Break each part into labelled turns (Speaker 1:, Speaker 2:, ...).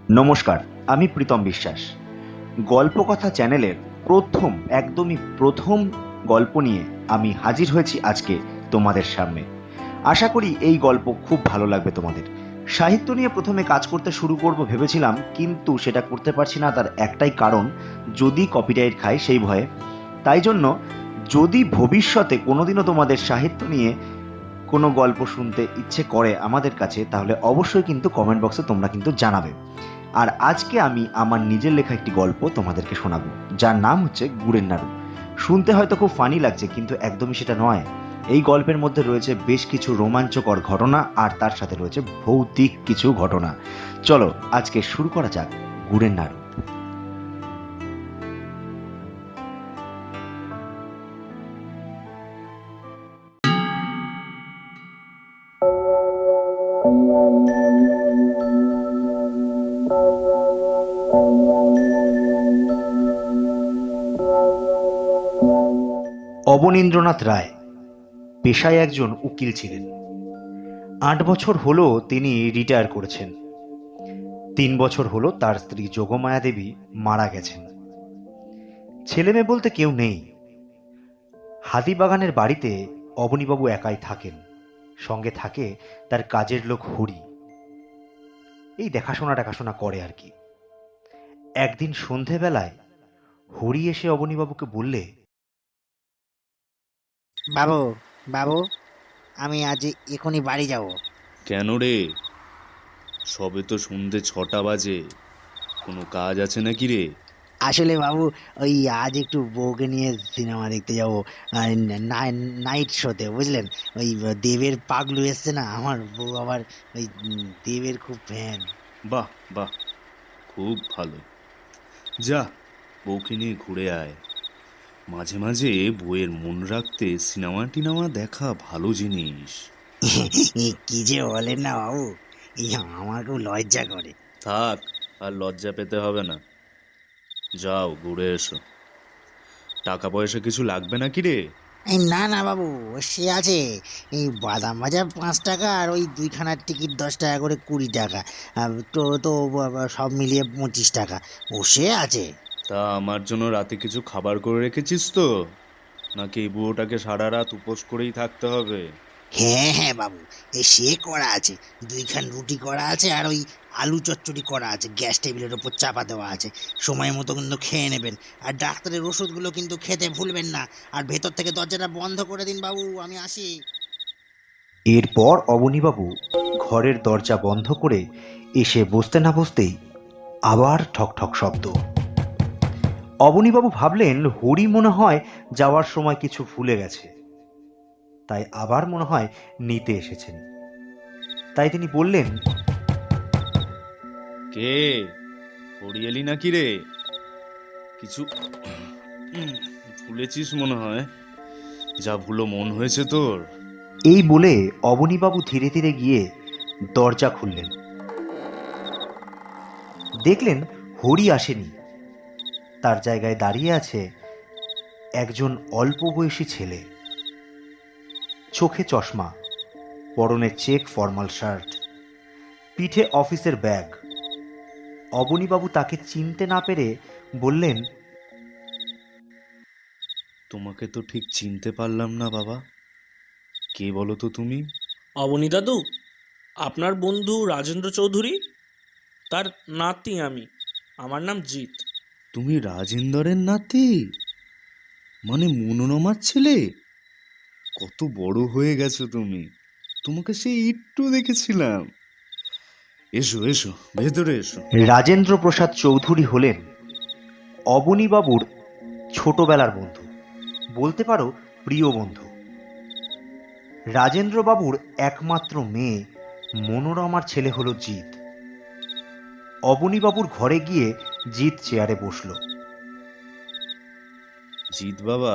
Speaker 1: নমস্কার, আমি প্রীতম বিশ্বাস। গল্পকথা চ্যানেলের একদমই প্রথম গল্প নিয়ে আমি হাজির হয়েছি আজকে তোমাদের সামনে। আশা করি এই গল্প খুব ভালো লাগবে তোমাদের। সাহিত্য নিয়ে প্রথমে কাজ করতে শুরু করব ভেবেছিলাম, কিন্তু সেটা করতে পারছি না। তার একটাই কারণ, যদি কপিরাইট খাই সেই ভয়ে। তাই জন্য যদি ভবিষ্যতে কোনোদিনও তোমাদের সাহিত্য নিয়ে কোনো গল্প শুনতে ইচ্ছে করে আমাদের কাছে, তাহলে অবশ্যই কিন্তু কমেন্ট বক্সে তোমরা কিন্তু জানাবে। আর আজকে আমি আমার নিজের লেখা একটি গল্প তোমাদেরকে শোনাবো, যার নাম হচ্ছে গুড়ের নাড়ু। শুনতে হয়তো খুব ফানি লাগছে, কিন্তু একদমই সেটা নয়। এই গল্পের মধ্যে রয়েছে বেশ কিছু রোমাঞ্চকর ঘটনা, আর তার সাথে রয়েছে ভৌতিক কিছু ঘটনা। চলো আজকে শুরু করা যাক গুড়ের নাড়ু। অবনীন্দ্রনাথ রায় পেশায় একজন উকিল ছিলেন। 8 বছর হলো তিনি রিটায়ার করেছেন। 3 বছর হলো তার স্ত্রী যোগমায়া দেবী মারা গেছেন। ছেলেমেয়ে বলতে কেউ নেই। হাতিবাগানের বাড়িতে অবনীবাবু একাই থাকেন। সঙ্গে থাকে তার কাজের লোক হরি। এই দেখাশোনা করে আর কি। একদিন সন্ধেবেলায় হরি এসে অবনীবাবুকে বললে,
Speaker 2: বাবু, বাবু, আমি আজ এখনই বাড়ি যাব।
Speaker 3: কেন রে? সবে তো সন্ধে 6টা বাজে। কোনো কাজ আছে নাকি রে?
Speaker 2: আসলে বাবু, ওই আজ একটু বউকে নিয়ে সিনেমা দেখতে যাব, নাইট শোতে, বুঝলেন? ওই দেবের পাগলু এসছে না, আমার বউ আবার ওই দেবের খুব ফ্যান।
Speaker 3: বাহ বাহ, খুব ভালো। যা, বউকে নিয়ে ঘুরে আয়। মাঝে মাঝে বউয়ের মন রাখতে সিনেমা টিনেমা দেখা ভালো জিনিস।
Speaker 2: কি যে বলেন না বাবু, এই আমার খুব লজ্জা করে।
Speaker 3: থাক, আর লজ্জা পেতে হবে না। যাও ঘুরে এসো। টাকা পয়সা কিছু লাগবে নাকি রে?
Speaker 2: এই না না বাবু, সে আছে। এই বাদাম ভাজা 5 টাকা, আর ওই 2খানার টিকিট 10 টাকা করে, 20 টাকা। তো তো সব মিলিয়ে 25 টাকা। ও সে আছে।
Speaker 3: তা আমার জন্য রাতে কিছু খাবার করে রেখেছিস তো? নাকি এই বুড়োটাকে সারা রাত উপোস করেই থাকতে হবে?
Speaker 2: হ্যাঁ হ্যাঁ বাবু, সে করা আছে। 2খান রুটি করা আছে, আর ওই আলু চচ্চড়ি করা আছে, গ্যাস টেবিলের ওপর চাপা দেওয়া আছে। সময় মতো কিন্তু খেয়ে নেবেন। আর ডাক্তারের ওষুধগুলো কিন্তু খেতে ভুলবেন না। আর ভেতর থেকে দরজাটা বন্ধ করে দিন বাবু, আমি আসি।
Speaker 1: এরপর অবনীবাবু ঘরের দরজা বন্ধ করে এসে বসতে না বসতেই আবার ঠক ঠক শব্দ। অবনীবাবু ভাবলেন হরি মনে হয় যাওয়ার সময় কিছু ভুলে গেছে, তাই আবার মনে হয় নিতে এসেছেন। তাই তিনি বললেন,
Speaker 3: কে? হরি এলি নাকি রে? কিছু ভুলেছিস মনে হয়। যা ভুলো মন হয়েছে তোর।
Speaker 1: এই বলে অবনীবাবু ধীরে ধীরে গিয়ে দরজা খুললেন। দেখলেন হরি আসেনি। তার জায়গায় দাঁড়িয়ে আছে একজন অল্প বয়সী ছেলে। চোখে চশমা, পরনে চেক ফর্মাল শার্ট, পিঠে অফিসের ব্যাগ। অবনীবাবু তাকে চিনতে না পেরে বললেন,
Speaker 3: তোমাকে তো ঠিক চিনতে পারলাম না বাবা। কে বলো তো তুমি?
Speaker 4: অবনী দাদু, আপনার বন্ধু রাজেন্দ্র চৌধুরী, তার নাতি আমি। আমার নাম জিৎ।
Speaker 3: তুমি রাজেন্দরের নাতি? মানে মনোরমার ছেলে? কত বড় হয়ে গেছো তুমি। তোমাকে সেই একটু দেখেছিলাম। এসো এসো, ভেতরে এসো।
Speaker 1: রাজেন্দ্র প্রসাদ চৌধুরী হলেন অবনীবাবুর ছোটবেলার বন্ধু, বলতে পারো প্রিয় বন্ধু। রাজেন্দ্রবাবুর একমাত্র মেয়ে মনোরমার ছেলে হলো জিৎ। অবনীবাবুর ঘরে গিয়ে জিৎ চেয়ারে বসল।
Speaker 3: জিৎ বাবা,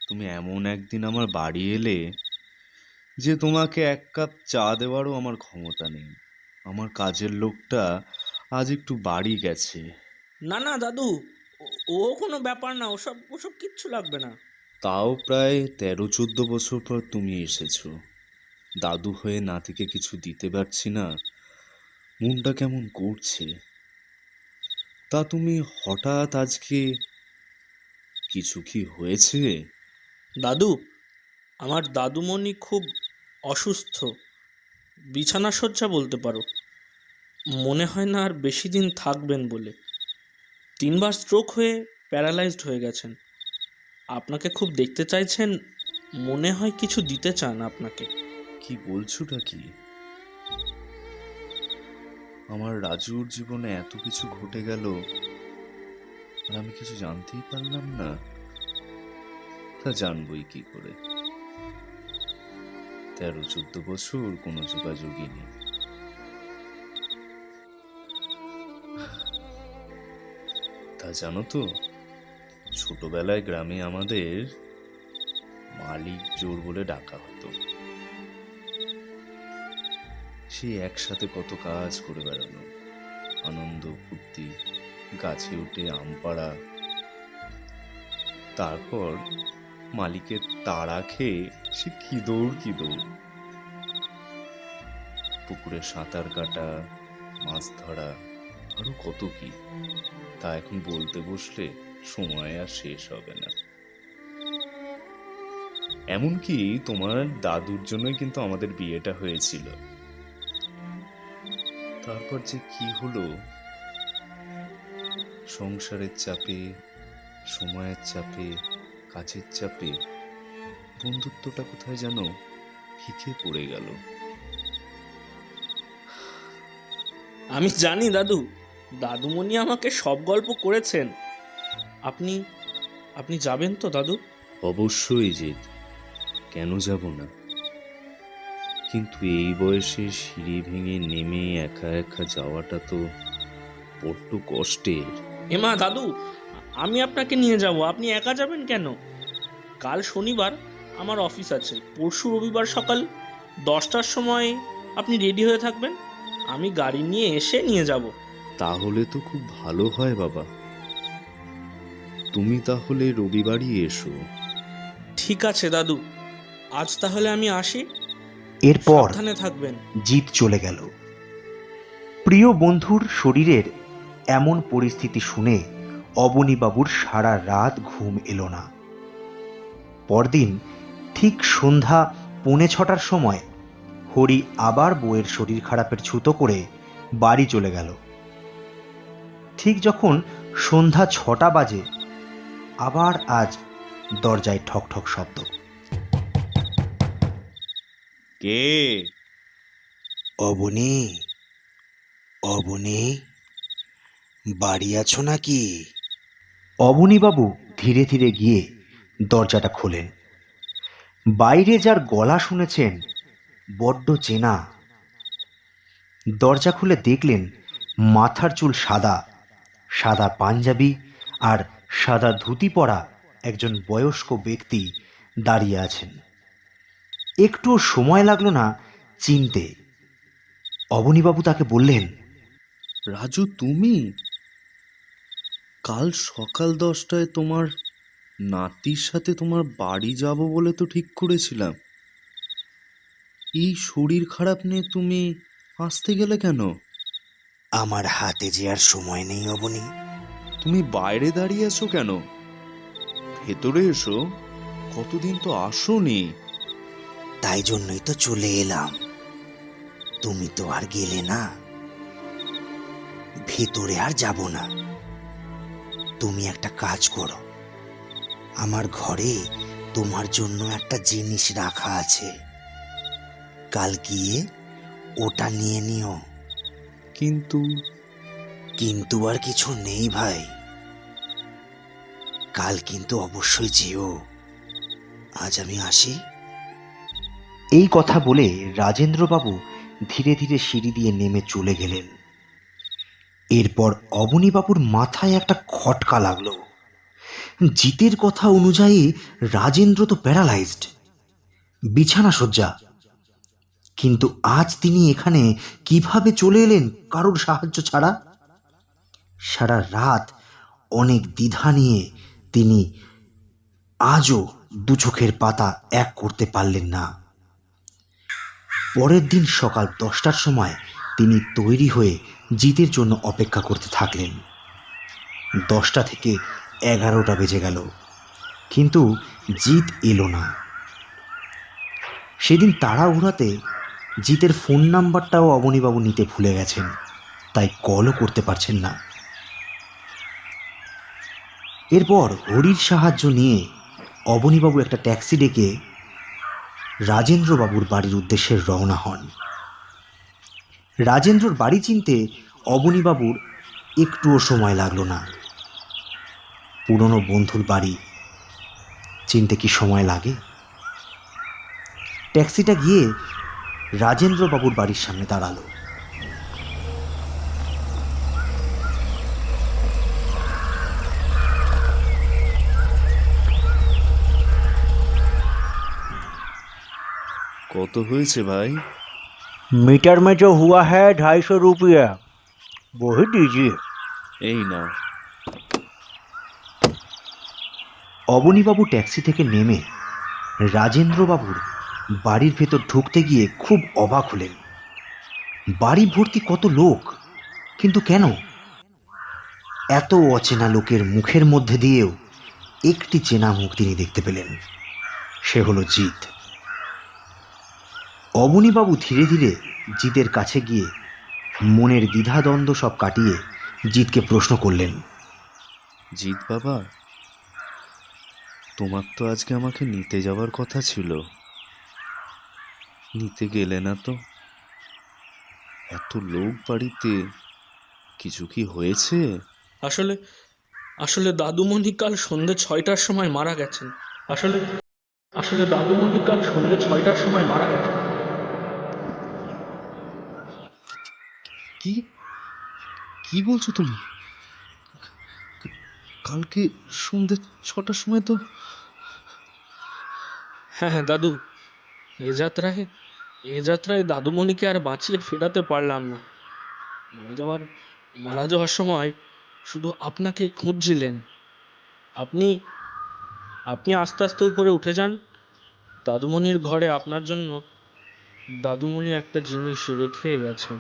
Speaker 3: তুমি এমন একদিন আমার বাড়ি এলে যে তোমাকে এক কাপ চা দেওয়ারও আমার ক্ষমতা নেই। আমার কাজের লোকটা আজ একটু বাড়ি গেছে।
Speaker 4: না না দাদু, ও কোনো ব্যাপার না, ওসব ওসব কিচ্ছু লাগবে না।
Speaker 3: তাও প্রায় 13-14 বছর পর তুমি এসেছো। দাদু হয়ে নাতিকে কিছু দিতে পারছি না। মনটা কেমন করছে। তা তুমি হঠাৎ আজকে, কিছু কি হয়েছে?
Speaker 4: দাদু, আমার দাদুমণি খুব অসুস্থ, বিছানা শয্যা বলতে পারো। মনে হয় না আর বেশি দিন থাকবেন বলে। 3বার স্ট্রোক হয়ে প্যারালাইজড হয়ে গেছেন। আপনাকে খুব দেখতে চাইছেন, মনে হয় কিছু দিতে চান আপনাকে।
Speaker 3: কি বলছোটা কি? আমার রাজুর জীবনে এত কিছু ঘটে গেল আর আমি কিছু জানতেই পারলাম না। তা জানবই কি করে? 13-14 বছর কোনো যোগাযোগই নেই। তা জানো তো, ছোটবেলায় গ্রামে আমাদের মালিক জোর বলে ডাকা হতো। সে একসাথে কত কাজ করে বেড়ানো, আনন্দ ফুর্তি, গাছে উঠে আম পাড়া, তারপর মালিকের তাড়া খেয়ে সে কি দৌড়, পুকুরে সাঁতার কাটা, মাছ ধরা, আরো কত কি। তা এখন বলতে বসলে সময় আর শেষ হবে না। এমনকি তোমার দাদুর জন্যই কিন্তু আমাদের বিয়েটা হয়েছিল। তারপর যে কি হলো, সংসারের চাপে, সময়ের চাপে, কাজের চাপে বন্ধুত্বটা কোথায় যেন ফিকে পড়ে গেল।
Speaker 4: আমি জানি দাদু, দাদুমণি আমাকে সব গল্প করেছেন। আপনি আপনি যাবেন তো দাদু?
Speaker 3: অবশ্যই জিৎ, কেন যাব না? কিন্তু এই বয়সে সিঁড়ি ভেঙে নেমে একা একা যাওয়াটা তো বড্ড কষ্টের।
Speaker 4: এমা দাদু, আমি আপনাকে নিয়ে যাব। আপনি একা যাবেন কেন? কাল শনিবার আমার অফিস আছে। পরশু রবিবার সকাল 10টার সময় আপনি রেডি হয়ে থাকবেন। আমি গাড়ি নিয়ে এসে নিয়ে যাব।
Speaker 3: তাহলে তো খুব ভালো হয় বাবা। তুমি তাহলে রবিবারই এসো।
Speaker 4: ঠিক আছে দাদু, আজ তাহলে আমি আসি।
Speaker 1: এরপর
Speaker 4: সাবধানে থাকবেন।
Speaker 1: জিত চলে গেল। প্রিয় বন্ধুর শরীরের এমন পরিস্থিতি শুনে অবনীবাবুর সারা রাত ঘুম এলো না। পরদিন ঠিক সন্ধ্যা 5:45টার সময় হরি আবার বউয়ের শরীর খারাপের ছুতো করে বাড়ি চলে গেল। ঠিক যখন সন্ধ্যা 6টা বাজে, আবার আজ দরজায় ঠক ঠক শব্দ।
Speaker 3: কে?
Speaker 2: অবনী, অবনী, বাড়ি আছো নাকি?
Speaker 1: অবনীবাবু ধীরে ধীরে গিয়ে দরজাটা খোলেন। বাইরে যার গলা শুনেছেন বড্ড চেনা। দরজা খুলে দেখলেন মাথার চুল সাদা, সাদা পাঞ্জাবি আর সাদা ধুতি পরা একজন বয়স্ক ব্যক্তি দাঁড়িয়ে আছেন। একটুও সময় লাগলো না চিনতে। অবনীবাবু তাকে বললেন,
Speaker 3: রাজু তুমি? কাল সকাল 10টায় তোমার নাতির সাথে তোমার বাড়ি যাব বলে তো ঠিক করেছিলাম। এই শরীর খারাপ নিয়ে তুমি আসতে গেলে কেন?
Speaker 2: আমার হাতে যে আর সময় নেই অবনী।
Speaker 3: তুমি বাইরে দাঁড়িয়ে আছো কেন? ভেতরে এসো, কতদিন তো আসোনি।
Speaker 2: তাই জন্যই তো চলে এলাম। তুমি তো আর গেলে না। ভেতরে আর যাব না। তুমি একটা কাজ করো, আমার ঘরে তোমার জন্য একটা জিনিস রাখা আছে, কাল গিয়ে ওটা নিয়ে নিও।
Speaker 3: কিন্তু
Speaker 2: কিন্তু আর কিছু নেই ভাই, কাল কিন্তু অবশ্যই যেও। আজ আমি আসি।
Speaker 1: এই কথা বলে রাজেন্দ্রবাবু ধীরে ধীরে সিঁড়ি দিয়ে নেমে চলে গেলেন। এরপর অবনীবাবুর মাথায় একটা খটকা লাগলো। জিতের কথা অনুযায়ী রাজেন্দ্র তো প্যারালাইজড, বিছানা শয্যা। কিন্তু আজ তিনি এখানে কিভাবে চলে এলেন কারোর সাহায্য ছাড়া? সারা রাত অনেক দ্বিধা নিয়ে তিনি আজও দু চোখের পাতা এক করতে পারলেন না। পরের দিন সকাল 10টার সময় তিনি তৈরি হয়ে জিতের জন্য অপেক্ষা করতে থাকলেন। 10টা থেকে 11টা বেজে গেল, কিন্তু জিৎ এলো না। সেদিন তাড়াহুড়াতে জিতের ফোন নাম্বারটাও অবনীবাবু নিতে ভুলে গেছেন, তাই কলও করতে পারছেন না। এরপর হরির সাহায্য নিয়ে অবনীবাবু একটা ট্যাক্সি ডেকে রাজেন্দ্রবাবুর বাড়ির উদ্দেশ্যে রওনা হন। রাজেন্দ্রর বাড়ি চিনতে অবনীবাবুর একটুও সময় লাগলো না। পুরনো বন্ধুর বাড়ি চিনতে কি সময় লাগে? ট্যাক্সিটা গিয়ে রাজেন্দ্রবাবুর বাড়ির সামনে দাঁড়ালো।
Speaker 3: কত হয়েছে ভাই?
Speaker 5: मीटर में जो हुआ है 250 रुपया, वो ही दीजिए।
Speaker 3: এই নাও।
Speaker 1: অবনীবাবু ট্যাক্সি থেকে নেমে রাজেন্দ্রবাবুর বাড়ির ভেতর ঢুকতে গিয়ে খুব অবাক হলেন। বাড়ি ভর্তি কত লোক, কিন্তু কেন? এত অচেনা লোকের মুখের মধ্যে দিয়েও একটি চেনা মুখ তিনি দেখতে পেলেন, সে হলো জিৎ। অবনীবাবু ধীরে ধীরে জিতের কাছে গিয়ে মনের দ্বিধাদ্বন্দ্ব সব কাটিয়ে জিতকে প্রশ্ন করলেন,
Speaker 3: জিৎ বাবা, তোমার তো আজকে আমাকে নিতে যাওয়ার কথা ছিল, নিতে গেলে না তো? এত লোক বাড়িতে, কিছু কি হয়েছে?
Speaker 4: আসলে আসলে দাদুমণি কাল সন্ধ্যে 6টার সময় মারা গেছেন। আসলে আসলে দাদুমণি কাল সন্ধ্যে 6টার সময় মারা গেছেন।
Speaker 3: কি কি বলছো তুমি? কালকে সন্ধ্যে 6টার সময় তো?
Speaker 4: হ্যাঁ হ্যাঁ দাদু, এ যাত্রায় দাদুমণিকে আর বাঁচিয়ে ফেরাতে পারলাম না। মারা যাওয়ার সময় শুধু আপনাকে খুঁজছিলেন। আপনি আপনি আস্তে আস্তে উপরে উঠে যান। দাদুমণির ঘরে আপনার জন্য দাদুমণি একটা জিনিস রেখে গেছে।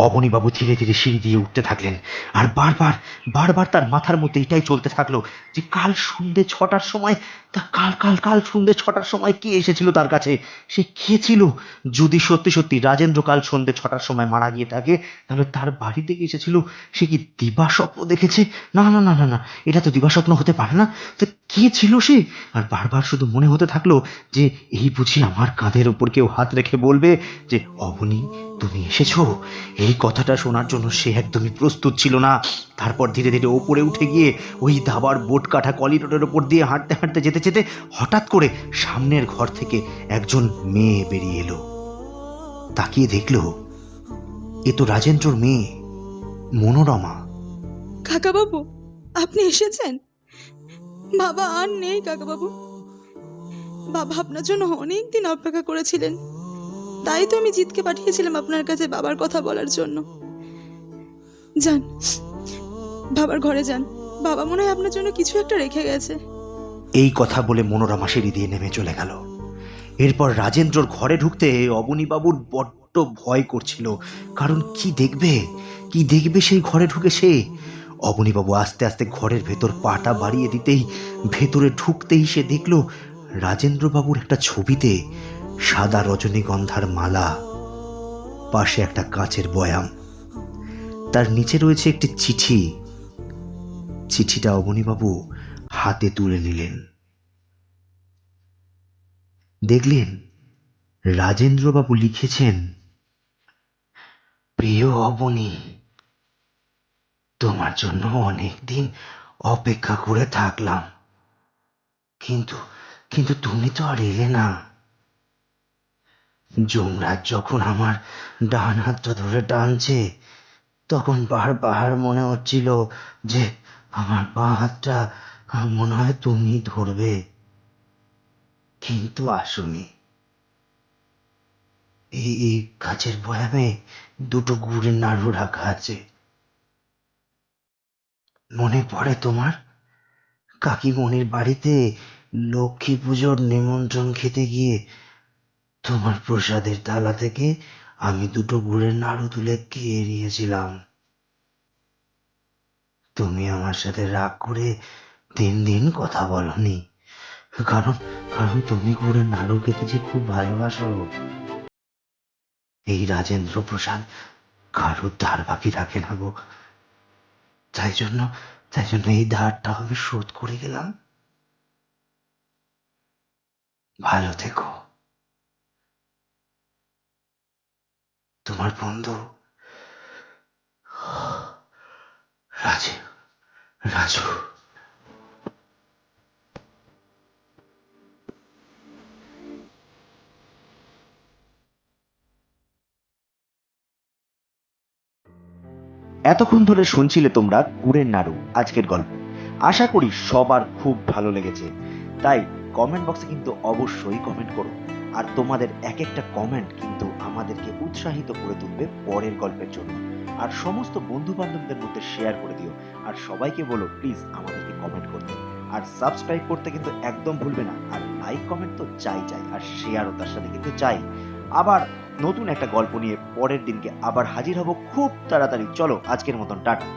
Speaker 1: অবনীবাবু ধীরে ধীরে সিঁড়ি দিয়ে উঠতে থাকলেন, আর বারবার বারবার তার মাথার মধ্যে এটাই চলতে থাকলো যে কাল সন্ধ্যে 6টার সময়, তা কাল কাল কাল সন্ধ্যে 6টার সময় কে এসেছিল তার কাছে? সে কে ছিল? যদি সত্যি সত্যি রাজেন্দ্র কাল সন্ধ্যে 6টার সময় মারা গিয়ে থাকে, তাহলে তার বাড়িতে এসেছিল। সে কি দিবা স্বপ্ন দেখেছে? না না না না না, এটা তো দিবা স্বপ্ন হতে পারে না। তো কে ছিল সে? আর বারবার শুধু মনে হতে থাকলো যে এই বুঝি আমার কাঁধের ওপর কেউ হাত রেখে বলবে যে অবনী, তুমি এসেছো। এই কথাটা শোনার জন্য সে একদমই প্রস্তুত ছিল না। তারপর ধীরে ধীরে ওপরে উঠে গিয়ে ওই ধাবার বোট কাটা করিডোরের ওপর দিয়ে হাঁটতে হাঁটতে যেতে যেতে হঠাৎ করে সামনের ঘর থেকে একজন মেয়ে বেরিয়ে এলো। তাকিয়ে দেখলো এ তো রাজেন্দ্রর মেয়ে মনোরমা।
Speaker 6: কাকাবাবু, আপনি এসেছেন? বাবা আর নেই কাকাবাবু। বাবা আপনার জন্য অনেক দিন অপেক্ষা করেছিলেন, তাই তো আমি জিতকে পাঠিয়েছিলাম আপনার কাছে বাবার কথা বলার জন্য। যান, বাবার ঘরে যান, বাবা মনে হয় আপনার জন্য কিছু একটা রেখে গেছে।
Speaker 1: এই কথা বলে মনোরমা সিঁড়ি দিয়ে নেমে চলে গেল। এরপর রাজেন্দ্রর ঘরে ঢুকতে অবনীবাবুর বড্ড ভয় করছিল, কারণ কি দেখবে সেই ঘরে ঢুকে সে। অবনীবাবু আস্তে আস্তে ঘরের ভেতর পাটা বাড়িয়ে দিতেই, ভেতরে ঢুকতেই সে দেখল রাজেন্দ্রবাবুর একটা ছবিতে সাদা রজনীগন্ধার মালা, পাশে একটা কাঁচের বয়াম, তার নিচে রয়েছে একটি চিঠি। চিঠিটা অবনীবাবু হাতে তুলে নিলেন। দেখলেন রাজেন্দ্রবাবু লিখেছেন, প্রিয় অবনী, তোমার জন্য অনেক দিন অপেক্ষা করে থাকলাম, কিন্তু কিন্তু তুমি তো আর এলে না। যমরাজ যখন আমার ডান হাতটা ধরে টানছে, তখন বারবার মনে হচ্ছিল যে আমার বাঁ হাতটা মনে হয় তুমি ধরবে, কিন্তু আসোনি। এই কাচের বয়ামে দুটো গুড়ের নাড়ু রাখা আছে। মনে পড়ে তোমার কাকিমণির বাড়িতে লক্ষ্মী পুজোর নিমন্ত্রণ খেতে গিয়ে তোমার প্রসাদের থালা থেকে আমি দুটো গুড়ের নাড়ু তুলে খেয়ে নিয়েছিলাম।
Speaker 2: তুমি আমার সাথে রাগ করে 3 দিন কথা বলনি, কারণ কারণ তুমি করে নাড়ু খেতে যে খুব ভালোবাসো। এই রাজেন্দ্র প্রসাদ কারোর ধার বাকি রাখে না গো। তাই জন্য এই ধারটা আমি শোধ করে গেলাম। ভালো থেকো, তোমার বন্ধু রাজু। রাজু।
Speaker 1: এতক্ষণ ধরে শুনছিলে তোমরা গুড়ের নাড়ু আজকের গল্প। আশা করি সবার খুব ভালো লেগেছে। তাই কমেন্ট বক্সে কিন্তু অবশ্যই কমেন্ট করো। আর তোমাদের এক একটা কমেন্ট কিন্তু আমাদেরকে উৎসাহিত করে তুলবে পরের গল্পের জন্য। আর সমস্ত বন্ধু বান্ধবদের মধ্যে শেয়ার করে দিও। আর সবাইকে বলো প্লিজ আমাদেরকে কমেন্ট করতে। আর সাবস্ক্রাইব করতে কিন্তু একদম ভুলবে না। আর লাইক কমেন্ট তো চাই, আর শেয়ারও তার সাথে কিন্তু চাই। আবার নতুন একটা গল্প নিয়ে পরের দিনকে আবার হাজির হব খুব তাড়াতাড়ি। চলো আজকের মতন টাটা।